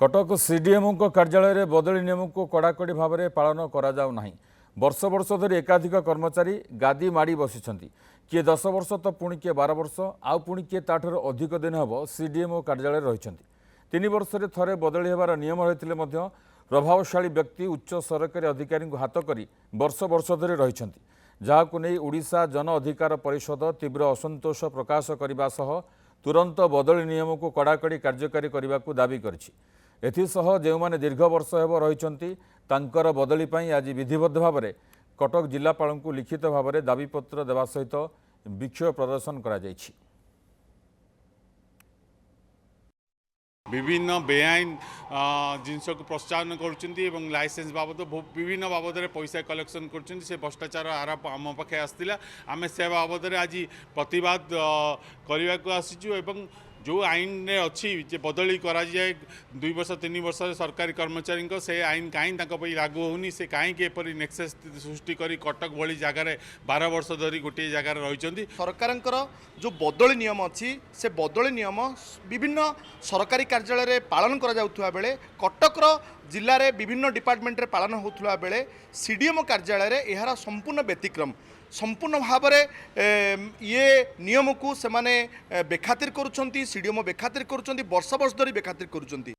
Cuttack CDMO कार्यालय में बदली नियम को कड़ाकड़ी भाव में पालन करा जाऊ नाही। वर्ष वर्ष धरी एकाधिक कर्मचारी गादी माड़ी बसिछंती। किए 10 वर्ष तो पुणी किए 12 वर्ष आउ पुणी किए ताठर अधिक दिन हम सीडीएमओ कार्यालय रहिछंती। 3 वर्ष रे थरे बदली हेबार नियम रहिथिले मध्य प्रभावशाली व्यक्ति उच्च सरकारी अधिकारी को हाथ करी वर्ष वर्ष धरी रहिछंती, जाहाकु नै ओडिशा जन अधिकार परिषद तीव्र असंतोष प्रकाश करने सह तुरंत बदली नियम को कड़ाकड़ी कार्यकारी करने को दाबी करिछि। एथिसह जेउमाने दीर्घ वर्ष हेब रहिछंती तांकर बदली पई आज विधिबद्ध भाव में कटक जिलापाल को लिखित भाव में दाबीपत्र देवा सहित विक्षोभ प्रदर्शन करा जायछि। विभिन्न बेआईन जिनस को प्रोत्साहन कर लाइसेंस बाबद विभिन्न बाबद पैसा कलेक्शन कर भ्रष्टाचार आरोप आम पाखे आसाला। आम से बाबद आज प्रतिवाद करने को आसीचु एवं जो आईन रे अच्छी जे बदली करा जाए 2 वर्ष 3 वर्ष सरकारी कर्मचारी को से आईन कहीं लागू होनी से कहीं नेक्सेस सृष्टि करी कटक भली जगार 12 वर्ष धरी गोटे जगार रही सरकार जो बदली नियम अच्छी से बदली नियम विभिन्न सरकारी कार्यालय रे पालन करा जाउथुवा बेले कटक जिले में विभिन्न डिपार्टमेंट रे पालन होथुवा बेले सीडीएमओ कार्यालय रे एहार संपूर्ण व्यतिक्रम संपूर्ण भाव में ये नियम को से बेखातिर करुँच सीडीएमओ बेखातिर करुँच वर्ष वर्ष धरी बेखातिर करुँच।